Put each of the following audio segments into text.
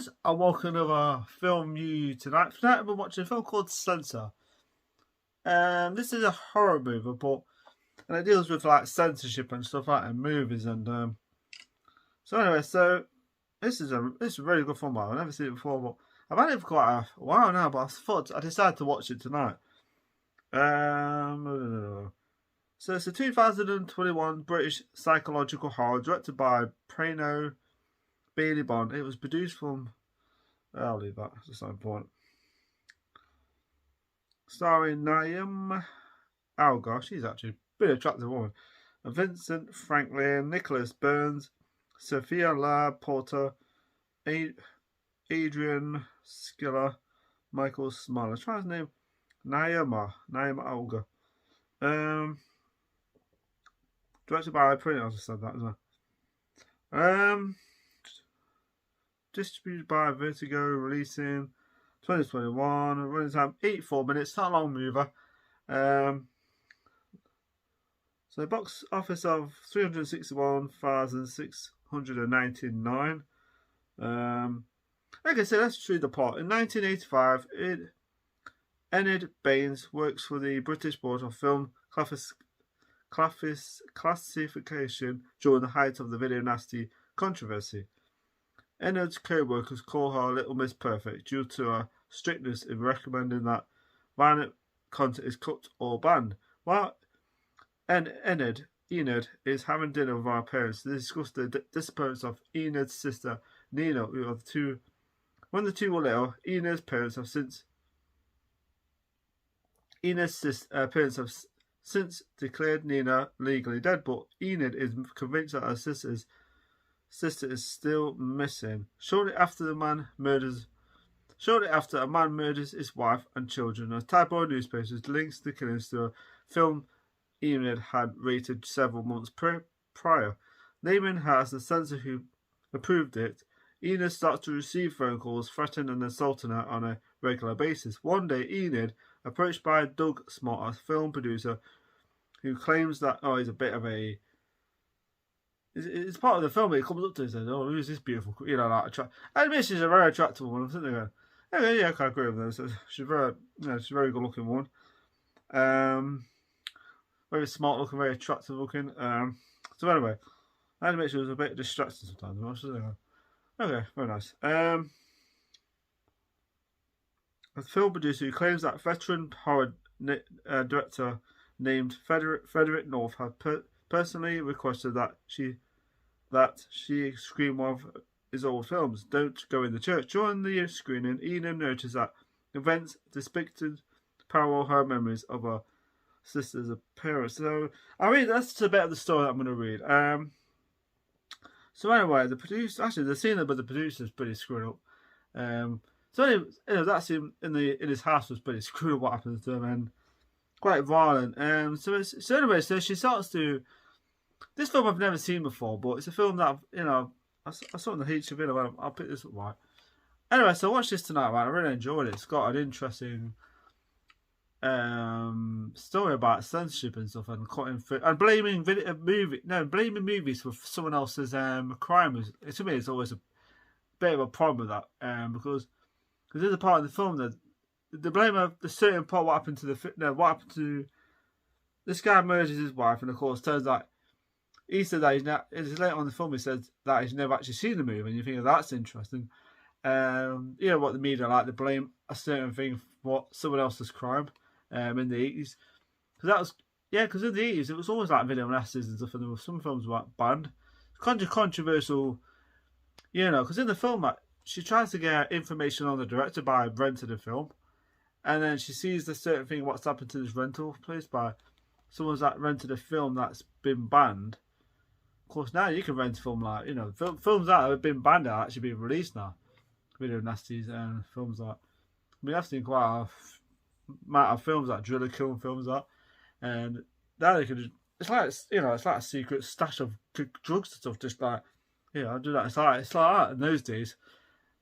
guys, and welcome to another film review tonight. Tonight I've been watching a film called Censor. This is a horror movie, and it deals with like censorship and stuff like that in movies. And so anyway, this is a really good film. I've never seen it before, but I've had it for quite a while now. But I decided to watch it tonight. So it's a 2021 British psychological horror directed by Prano Bailey Bond. It was produced from... I'll leave that, it's not important. Starring Naeem Algar, she's actually a pretty attractive woman, and Vincent Franklin, Nicholas Burns, Sophia La Porta, Adrian Skiller, Michael Smaller. Try his name. Naeem Algar. Directed by Prano, I just said that as well. Distributed by Vertigo, releasing 2021, running time 84 minutes, not a long mover. So box office of 361,699. Like I said, let's read the plot. In 1985, Enid Baines works for the British Board of Film Classification during the height of the Video Nasty controversy. Enid's co-workers call her Little Miss Perfect due to her strictness in recommending that violent content is cut or banned. While Enid is having dinner with her parents, they discuss the disappearance of Enid's sister Nina. When the two were little, Enid's parents have since declared Nina legally dead, but Enid is convinced that her sister is still missing. Shortly after, a man murders his wife and children. A tabloid newspaper links the killings to a film Enid had rated several months prior, naming her as the censor who approved it. Enid starts to receive phone calls threatening and assaulting her on a regular basis. One day, Enid, approached by Doug Smart, a film producer, who claims that he's a bit of a... It's part of the film. He comes up to her and says, "Oh, who's this beautiful?" I admit she's a very attractive woman. I'm sitting there going, "Yeah, I can agree with her." So she's a very good looking one. Very smart looking, very attractive looking. So anyway, I admit she was a bit distracting sometimes. I was sitting there going, okay, very nice. A film producer who claims that veteran horror director named Frederick North had personally requested that she screen one of his old films, Don't Go in the Church. During the screening, Enid noticed that events depicted parallel her memories of her sister's appearance. So, that's a bit of the story that I'm going to read. So anyway, the scene with the producer is pretty screwed up. So anyway, that scene in his house was pretty screwed up. What happens to him, and quite violent. So she starts to... This film I've never seen before, but it's a film that I saw in the heat of it. I'll pick this up right. Anyway, so I watched this tonight, right? I really enjoyed it. It's got an interesting story about censorship and stuff, and cutting and blaming movies for someone else's crime. To me, it's always a bit of a problem with that, because there's a part in the film that the blame of the certain part what happened to this guy murders his wife, and of course turns out he said that it's later on in the film he said that he's never actually seen the movie, and you think that's interesting. What the media like to blame a certain thing for someone else's crime in the 80s, because in the 80s it was always like video nasties and stuff, and there were some films were banned. Kind of controversial, because in the film she tries to get information on the director by renting the film. And then she sees the certain thing what's happened to this rental place by someone's rented a film that's been banned. Of course, now you can rent a film films that have been banned are actually being released now. Video nasties and films like... I've seen quite a amount of films like driller killing films and now they can it's like a secret stash of drugs and stuff. Just like I'll do that. It's like that in those days.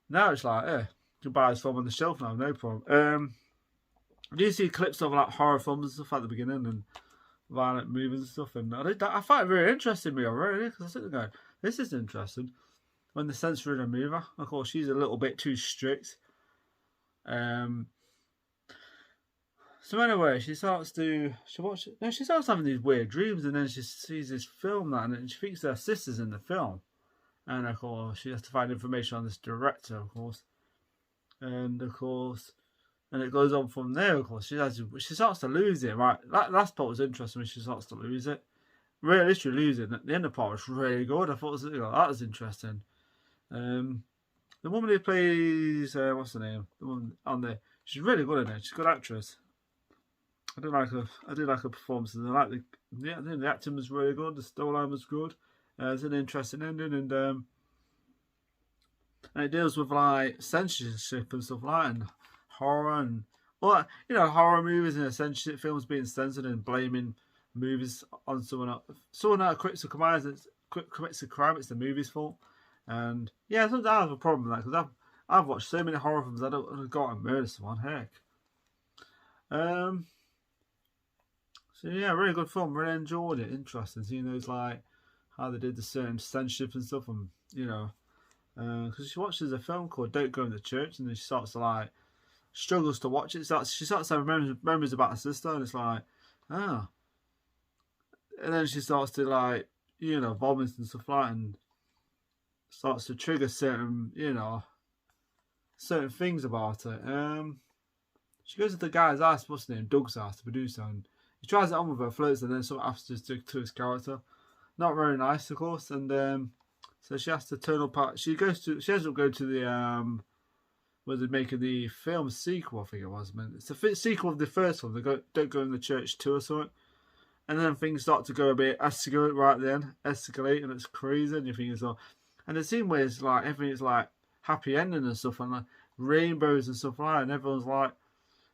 Now it's like you can buy this film on the shelf now, no problem. Do you see clips of like horror films and stuff at the beginning and violent movies and stuff? And I find it very interesting, really, because I sit there going, this is interesting. when they're censoring a movie. Of course, she's a little bit too strict. So anyway, she starts having these weird dreams, and then she sees this film and she thinks her sister's in the film, and of course she has to find information on this director, of course, and it goes on from there. Of course, she starts to lose it. Right, that last part was interesting when she starts to lose it. Really, literally losing it. The end of the part was really good. I thought that was interesting. The woman who plays what's her name? The woman on there. She's really good in it. She's a good actress. I do like her performances. I think the acting was really good. The storyline was good. It's an interesting ending, and it deals with like censorship and stuff like that, and horror and horror movies and censorship films being censored and blaming movies on someone that commits a crime. It's the movie's fault. And yeah, sometimes I have a problem with that because I've watched so many horror films. I don't go out and murder someone. Heck. So yeah, really good film. Really enjoyed it. Interesting seeing those like how they did the certain censorship and stuff, and because she watches a film called "Don't Go in the Church," and then she starts to like struggles to watch it. She starts to have memories about her sister, and it's like, and then she starts to like vomit and stuff like that, and starts to trigger certain things about it. She goes to the guy's house, what's his name, Doug's house, the producer, and he tries it on with her, flirts, and then something happens to his character. Not very nice, of course, and so she has to turn up. She ends up going to the where they're making the film sequel, I think it was. It's a sequel of the first one. Don't Go in the Church 2 or something. And then things start to go a bit escalate right then, and it's crazy, and you think it's all. And the scene where it's like everything's like happy ending and stuff, and like rainbows and stuff like that, and everyone's like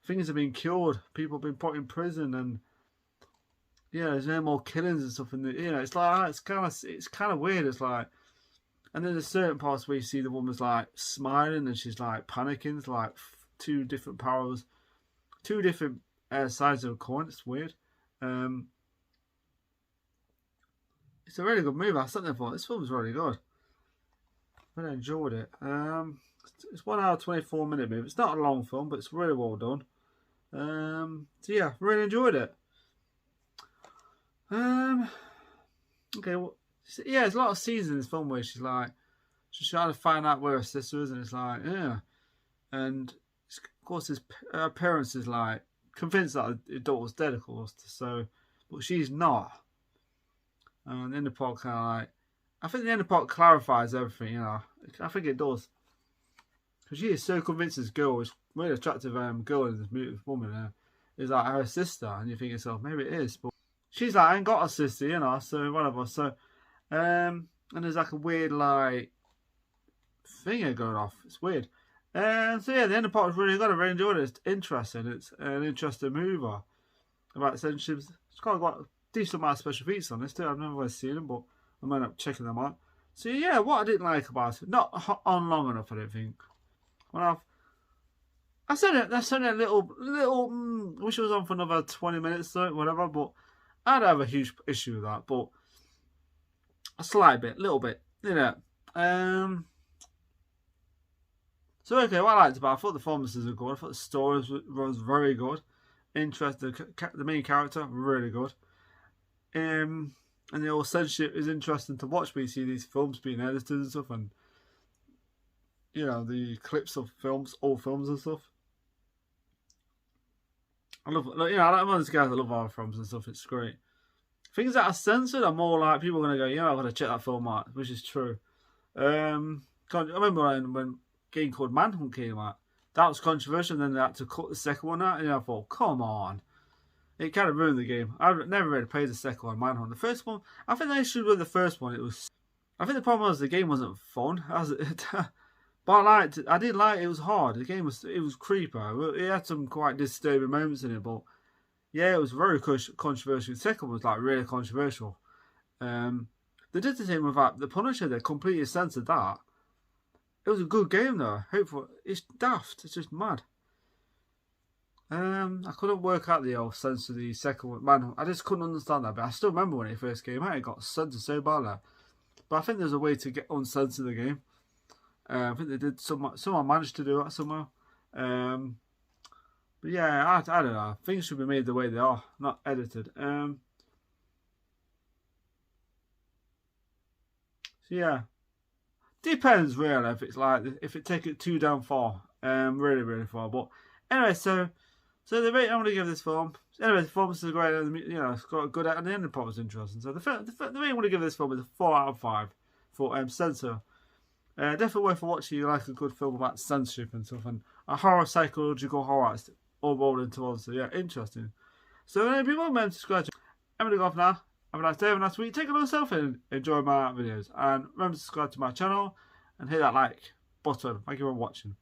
things have been cured, people have been put in prison, and there's no more killings and stuff. And it's like it's kind of weird. It's like, and then there's certain parts where you see the woman's like smiling and she's like panicking. It's like two different powers, two different sides of a coin. It's weird. It's a really good movie. I sat there and thought this film's really good. Really enjoyed it. It's 1 hour 24-minute movie. It's not a long film, but it's really well done. So yeah, really enjoyed it. Okay, well, yeah, there's a lot of scenes in this film where she's trying to find out where her sister is, and it's like, and of course her parents is like convinced that her daughter's dead, of course. So, but she's not. And the end of the part kind of like. I think the end of the part clarifies everything, I think it does. Because she is so convinced this girl, is really attractive girl in this beautiful woman, is like her sister. And you think yourself, maybe it is. But she's like, I ain't got a sister, so whatever. So, and there's like a weird, like, finger going off. It's weird. So yeah, the end of the part was really good. I really enjoyed it. It's interesting. It's an interesting movie about censorship. It's got a decent amount of special features on this too. I've never really seen them, but I might up checking them out. So yeah, what I didn't like about it, not on long enough, I don't think. I said a little. Wish it was on for another 20 minutes or whatever. But I'd have a huge issue with that. But a slight bit, little bit, So okay, what I liked about it, I thought the performances were good. I thought the story was very good. Interesting. The main character really good. And the whole censorship is interesting to watch. We see these films being edited and stuff, and the clips of old films and stuff. I love, I'm one of those guys that love horror films and stuff. It's great. Things that are censored are more like people are gonna go, I've got to check that film out, which is true. I remember when a game called Manhunt came out. That was controversial, and then they had to cut the second one out, and I thought, come on. It kind of ruined the game. I've never really played the second one, Manhunt. The first one, I think they should with the first one. I think the problem was the game wasn't fun. But I did like it. It was hard. The game was creepy. It had some quite disturbing moments in it, but yeah, it was very controversial. The second one was like really controversial. They did the same with the Punisher. They completely censored that. It was a good game though. Hopefully, it's daft. It's just mad. I couldn't work out the whole sense of the second one. Man, I just couldn't understand that. But I still remember when it first came out, it got censored so badly. But I think there's a way to get uncensor the game. I think they did. Someone managed to do that somehow. But yeah, I don't know. Things should be made the way they are, not edited. So yeah, depends really if it's like if it take it too damn far, really far. But anyway, so the rate I'm gonna give this film. Anyway, the performance is great. You know, it's got a good and the ending part was interesting. So the rate I'm gonna give this film is a 4 out of 5 for Censor. Definitely worth watching. You like a good film about censorship and stuff, and a horror, psychological horror all rolled into one. So yeah, interesting. So if you want to subscribe, I'm gonna go off now. Have a nice day, have a nice week. Take a look yourself and enjoy my videos. And remember to subscribe to my channel and hit that like button. Thank you for watching.